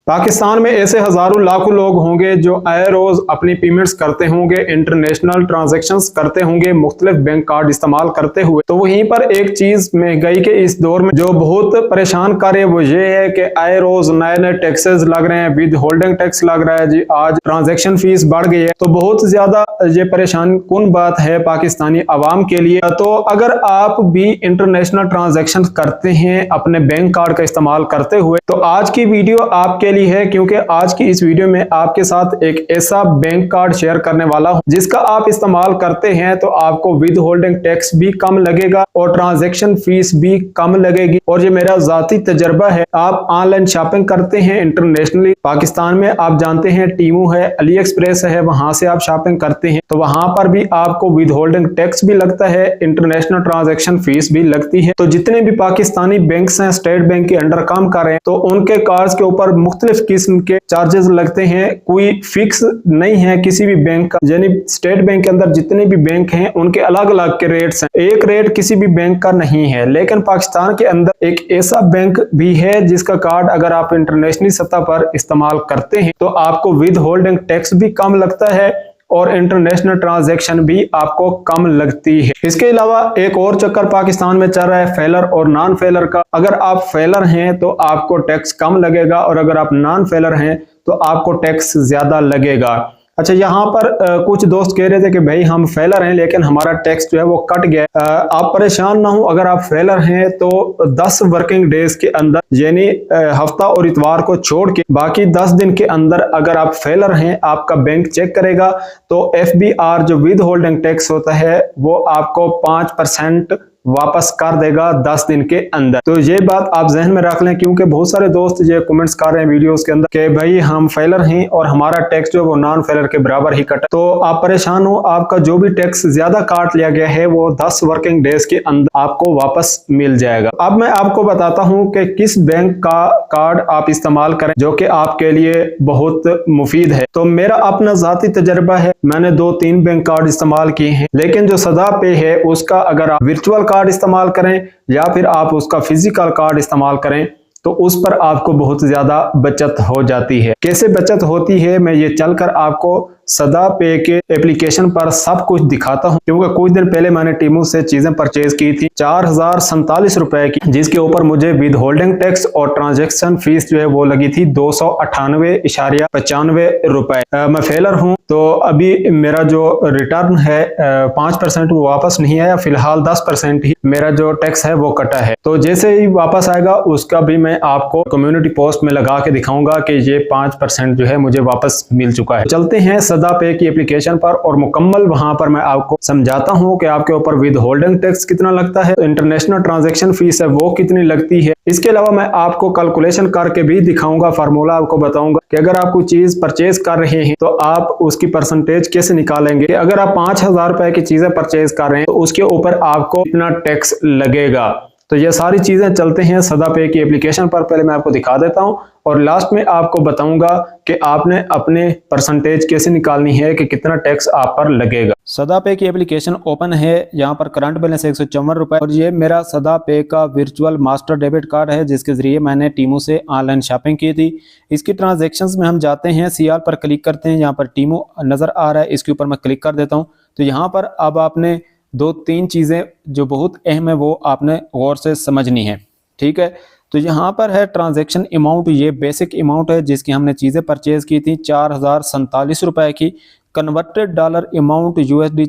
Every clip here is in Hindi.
पाकिस्तान में ऐसे हजारों लाखों लोग होंगे जो आए रोज अपनी पेमेंट्स करते होंगे, इंटरनेशनल ट्रांजैक्शंस करते होंगे मुख्तलिफ बैंक कार्ड इस्तेमाल करते हुए। तो वहीं पर एक चीज महंगाई के इस दौर में जो बहुत परेशान कर रही है वो ये है कि आए रोज नए नए टैक्सेस लग रहे हैं, विद होल्डिंग टैक्स लग रहा है जी, आज ट्रांजेक्शन फीस बढ़ गई है। तो बहुत ज्यादा ये परेशान कुन बात है पाकिस्तानी अवाम के लिए। तो अगर आप भी इंटरनेशनल ट्रांजेक्शन करते हैं अपने बैंक कार्ड का इस्तेमाल करते हुए, तो आज की वीडियो आपके लिए है, क्योंकि आज की इस वीडियो में आपके साथ एक ऐसा बैंक कार्ड शेयर करने वाला हूं जिसका आप इस्तेमाल करते हैं तो आपको विद होल्डिंग टैक्स भी कम लगेगा और ट्रांजैक्शन फीस भी कम लगेगी। और ये मेरा जाती तजर्बा है। आप ऑनलाइन शॉपिंग करते हैं इंटरनेशनली, पाकिस्तान में आप जानते हैं टीमू है, अली एक्सप्रेस है, वहां से आप शॉपिंग करते हैं तो वहां पर भी आपको विद होल्डिंग टैक्स भी लगता है, इंटरनेशनल ट्रांजैक्शन फीस भी लगती है। तो जितने भी पाकिस्तानी बैंक्स हैं स्टेट बैंक के अंडर काम कर रहे हैं तो उनके कार्ड्स के ऊपर मुख्तलिफ किस्म के चार्जेस लगते हैं, कोई फिक्स नहीं है किसी भी बैंक का। यानी स्टेट बैंक के अंदर जितने भी बैंक हैं उनके अलग अलग के रेट्स हैं, एक रेट किसी भी बैंक का नहीं है। लेकिन पाकिस्तान के अंदर एक ऐसा बैंक भी है जिसका कार्ड अगर आप इंटरनेशनल सतह पर इस्तेमाल करते हैं तो आपको विद होल्डिंग टैक्स भी कम लगता है और इंटरनेशनल ट्रांजैक्शन भी आपको कम लगती है। इसके अलावा एक और चक्कर पाकिस्तान में चल रहा है फेलर और नॉन फेलर का। अगर आप फेलर हैं तो आपको टैक्स कम लगेगा और अगर आप नॉन फेलर हैं तो आपको टैक्स ज्यादा लगेगा। अच्छा, यहाँ पर कुछ दोस्त कह रहे थे कि भाई हम फेलर हैं लेकिन हमारा टैक्स जो है वो कट गया। आप परेशान ना हो, अगर आप फेलर हैं तो 10 वर्किंग डेज के अंदर, यानी हफ्ता और इतवार को छोड़ के बाकी 10 दिन के अंदर अगर आप फेलर हैं आपका बैंक चेक करेगा तो FBR जो विद होल्डिंग टैक्स होता है वो आपको 5% वापस कर देगा 10 दिन के अंदर। तो ये बात आप जहन में रख लें, क्योंकि बहुत सारे दोस्त ये कमेंट्स कर रहे हैं वीडियोस के अंदर कि भाई हम फेलर हैं और हमारा टैक्स जो है वो नॉन फेलर के बराबर ही कटा। तो आप परेशान हो, आपका जो भी टैक्स ज्यादा काट लिया गया है वो 10 वर्किंग डेज के अंदर आपको वापस मिल जाएगा। अब मैं आपको बताता हूँ कि किस बैंक का कार्ड आप इस्तेमाल करें जो कि आपके लिए बहुत मुफीद है। तो मेरा अपना जाती तजर्बा है, मैंने 2-3 बैंक कार्ड इस्तेमाल किए हैं, लेकिन जो सदा पे है उसका अगर आप वर्चुअल कार्ड इस्तेमाल करें या फिर आप उसका फिजिकल कार्ड इस्तेमाल करें तो उस पर आपको बहुत ज्यादा बचत हो जाती है। कैसे बचत होती है मैं ये चलकर आपको सदा पे के एप्लीकेशन पर सब कुछ दिखाता हूं, क्योंकि कुछ दिन पहले मैंने टीमू से चीजें परचेज की थी 4047 रुपए की, जिसके ऊपर मुझे विद होल्डिंग टैक्स और ट्रांजैक्शन फीस जो है वो लगी थी 298.95 रुपए। मैं फेलर हूं तो अभी मेरा जो रिटर्न है 5% वो वापस नहीं आया, फिलहाल 10% ही मेरा जो टैक्स है वो कटा है। तो जैसे ही वापस आएगा उसका भी मैं आपको कम्युनिटी पोस्ट में लगा के दिखाऊंगा कि ये 5% जो है मुझे वापस मिल चुका है। चलते हैं सदा पे की एप्लीकेशन पर और मुकम्मल वहां पर मैं आपको समझाता हूं कि आपके ऊपर विद होल्डिंग टैक्स कितना लगता है, इंटरनेशनल ट्रांजैक्शन फीस है वो कितनी लगती है। इसके अलावा मैं आपको कैलकुलेशन करके भी दिखाऊंगा, फार्मूला आपको बताऊंगा कि अगर आप कोई चीज परचेज कर रहे हैं तो आप उसकी परसेंटेज कैसे निकालेंगे। अगर आप 5000 रुपए की चीजें परचेज कर रहे हैं तो उसके ऊपर आपको कितना टैक्स लगेगा। तो ये सारी चीजें चलते हैं सदा पे की एप्लीकेशन पर, पहले मैं आपको दिखा देता हूं और लास्ट में आपको बताऊंगा कि आपने अपने परसेंटेज कैसे निकालनी है कि कितना टैक्स आप पर लगेगा। सदा पे की एप्लीकेशन ओपन है, यहाँ पर करंट बैलेंस 154 रुपए और ये मेरा सदा पे का वर्चुअल मास्टर डेबिट कार्ड है जिसके जरिए मैंने टीमू से ऑनलाइन शॉपिंग की थी। इसकी ट्रांजेक्शन्स में हम जाते हैं, CR पर क्लिक करते हैं, यहाँ पर टीमू नजर आ रहा है, इसके ऊपर मैं क्लिक कर देता हूँ। तो यहाँ पर अब आपने 2-3 चीजें जो बहुत अहम है वो आपने गौर से समझनी है, ठीक है। तो यहाँ पर है ट्रांजैक्शन अमाउंट, ये बेसिक अमाउंट है जिसकी हमने चीज़ें परचेज की थी 4047 रुपए की। Converted dollar amount USD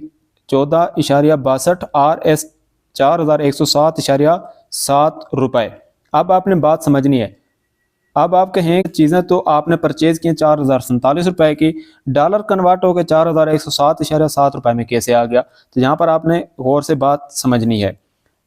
14.62 RS 4107.7 रुपए। अब आपने बात समझनी है। अब आप कहें चीज़ें तो आपने परचेज की 4047 रुपए की, डॉलर कन्वर्ट होकर 4107.7 रुपए में कैसे आ गया। तो यहाँ पर आपने गौर से बात समझनी है।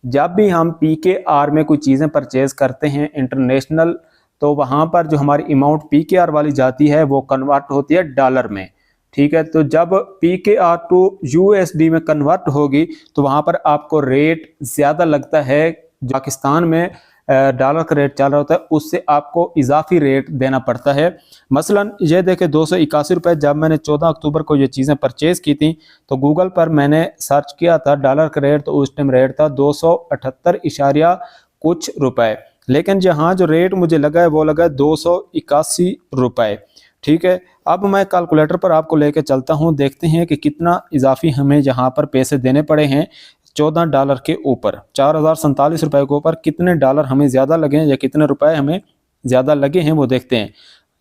जब भी हम PKR में कोई चीज़ें परचेज करते हैं इंटरनेशनल, तो वहाँ पर जो हमारी अमाउंट PKR वाली जाती है वो कन्वर्ट होती है डॉलर में, ठीक है। तो जब PKR टू USD में कन्वर्ट होगी तो वहाँ पर आपको रेट ज़्यादा लगता है। पाकिस्तान में डॉलर का रेट चल रहा होता है उससे आपको इजाफी रेट देना पड़ता है। मसलन ये देखे 281 रुपये, जब मैंने 14 अक्टूबर को ये चीज़ें परचेज़ की थी तो गूगल पर मैंने सर्च किया था डॉलर का रेट, तो उस टाइम रेट था 278 इशारिया कुछ रुपए। लेकिन जहाँ जो रेट मुझे लगा है वो लगा है 281 रुपये। ठीक है, अब मैं कैलकुलेटर पर आपको लेके चलता हूँ, देखते हैं कि कितना इजाफी हमें यहाँ पर पैसे देने पड़े हैं। $14 के ऊपर 4047 रुपये के ऊपर कितने डॉलर हमें ज़्यादा लगे हैं या कितने रुपए हमें ज़्यादा लगे हैं वो देखते हैं।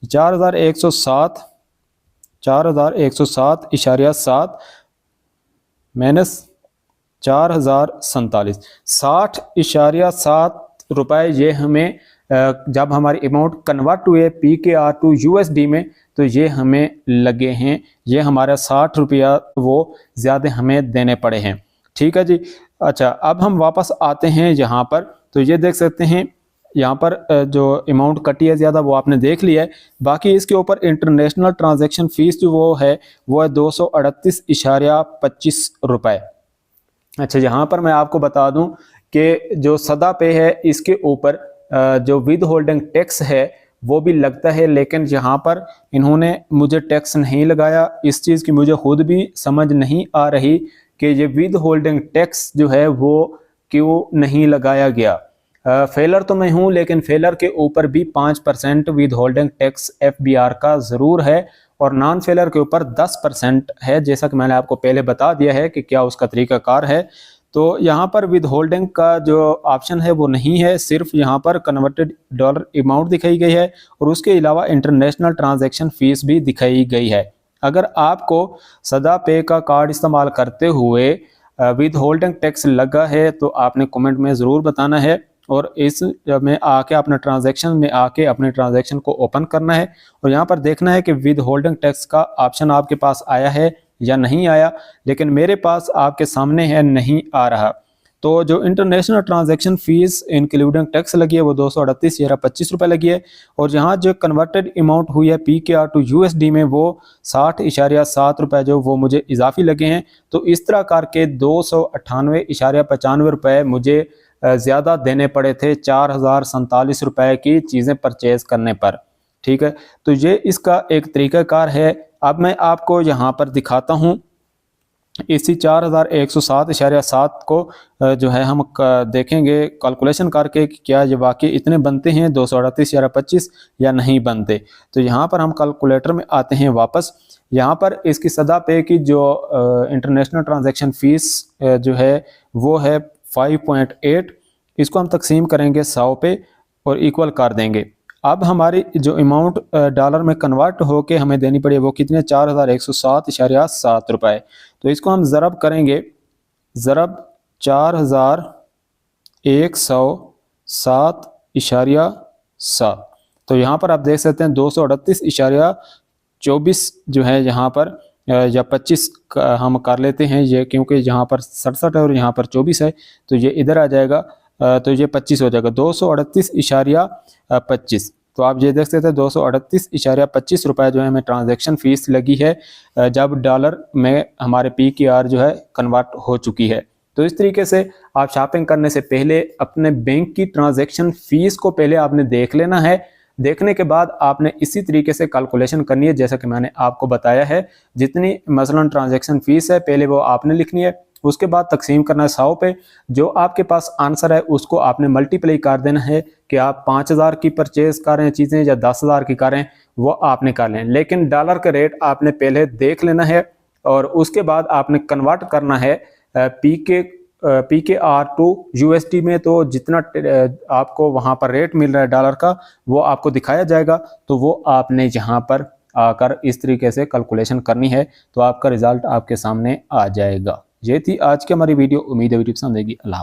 4107.7 माइनस 4047, 60.7 रुपये ये हमें जब हमारी अमाउंट कन्वर्ट हुए PKR टू USD में तो ये हमें लगे हैं, ये हमारा 60 रुपया वो ज़्यादा हमें देने पड़े हैं। ठीक है जी। अच्छा, अब हम वापस आते हैं यहाँ पर, तो ये देख सकते हैं यहाँ पर जो अमाउंट कटी है ज़्यादा वो आपने देख लिया है। बाकी इसके ऊपर इंटरनेशनल ट्रांजैक्शन फ़ीस जो वो है 238.25 रुपये। अच्छा, यहाँ पर मैं आपको बता दूं कि जो सदा पे है इसके ऊपर जो विद होल्डिंग टैक्स है वो भी लगता है, लेकिन यहाँ पर इन्होंने मुझे टैक्स नहीं लगाया। इस चीज़ की मुझे खुद भी समझ नहीं आ रही कि ये विद होल्डिंग टैक्स जो है वो क्यों नहीं लगाया गया। फेलर तो मैं हूँ, लेकिन फेलर के ऊपर भी 5% विद होल्डिंग टैक्स FBR का ज़रूर है और नॉन फेलर के ऊपर 10% है, जैसा कि मैंने आपको पहले बता दिया है कि क्या उसका तरीकाकार है। तो यहाँ पर विद होल्डिंग का जो ऑप्शन है वो नहीं है, सिर्फ यहाँ पर कन्वर्टेड डॉलर अमाउंट दिखाई गई है और उसके अलावा इंटरनेशनल ट्रांजैक्शन फीस भी दिखाई गई है। अगर आपको सदा पे का कार्ड इस्तेमाल करते हुए विद होल्डिंग टैक्स लगा है तो आपने कमेंट में ज़रूर बताना है और इस में आके अपने ट्रांजैक्शन को ओपन करना है और यहाँ पर देखना है कि विद होल्डिंग टैक्स का ऑप्शन आपके पास आया है या नहीं आया। लेकिन मेरे पास आपके सामने है नहीं आ रहा। तो जो international transaction fees including tax लगी है वो 238.25 रुपये लगी है और यहाँ जो कन्वर्टेड अमाउंट हुई है PKR टू USD में वो 60.7 रुपये जो वो मुझे इजाफी लगे हैं। तो इस तरह करके 298.95 रुपये मुझे ज़्यादा देने पड़े थे 4047 रुपये की चीज़ें परचेज़ करने पर। ठीक है, तो ये इसका एक तरीक़ाकार है। अब मैं आपको यहाँ पर दिखाता हूँ इसी 4107.7 को जो है हम देखेंगे कैलकुलेशन करके कि क्या ये वाकई इतने बनते हैं 238.25 या नहीं बनते। तो यहाँ पर हम कैलकुलेटर में आते हैं वापस। यहाँ पर इसकी सदा पे की जो इंटरनेशनल ट्रांजैक्शन फ़ीस जो है वो है 5.8। इसको हम तकसीम करेंगे 100 पे और इक्वल कर देंगे। अब हमारी जो अमाउंट डॉलर में कन्वर्ट होके हमें देनी पड़ी वो कितने 4107.7 रुपये। तो इसको हम ज़रब करेंगे, ज़रब 4107.7। तो यहाँ पर आप देख सकते हैं 238.24 जो है यहाँ पर या 25 हम कर लेते हैं ये, क्योंकि यहाँ पर 67 है और यहाँ पर 24 है तो ये इधर आ जाएगा तो ये 25 हो जाएगा 238.25। तो आप ये देख सकते हैं 238.25 रुपये जो है हमें ट्रांजैक्शन फ़ीस लगी है जब डॉलर में हमारे PKR जो है कन्वर्ट हो चुकी है। तो इस तरीके से आप शॉपिंग करने से पहले अपने बैंक की ट्रांजैक्शन फ़ीस को पहले आपने देख लेना है। देखने के बाद आपने इसी तरीके से कैलकुलेशन करनी है जैसा कि मैंने आपको बताया है। जितनी मसलन ट्रांजैक्शन फ़ीस है पहले वो आपने लिखनी है, उसके बाद तकसीम करना है 100 पे। जो आपके पास आंसर है उसको आपने मल्टीप्लाई कर देना है कि आप 5000 की परचेज़ कर रहे हैं चीज़ें या 10,000 की कर रहे हैं वो आपने कर लें। लेकिन डॉलर का रेट आपने पहले देख लेना है और उसके बाद आपने कन्वर्ट करना है PKR टू USD में। तो जितना आपको वहाँ पर रेट मिल रहा है डॉलर का वो आपको दिखाया जाएगा। तो वो आपने यहाँ पर आकर इस तरीके से कैलकुलेशन करनी है तो आपका रिजल्ट आपके सामने आ जाएगा। ये थी आज की हमारी वीडियो। उम्मीद है वीडियो पसंद आएगी। अल्लाह।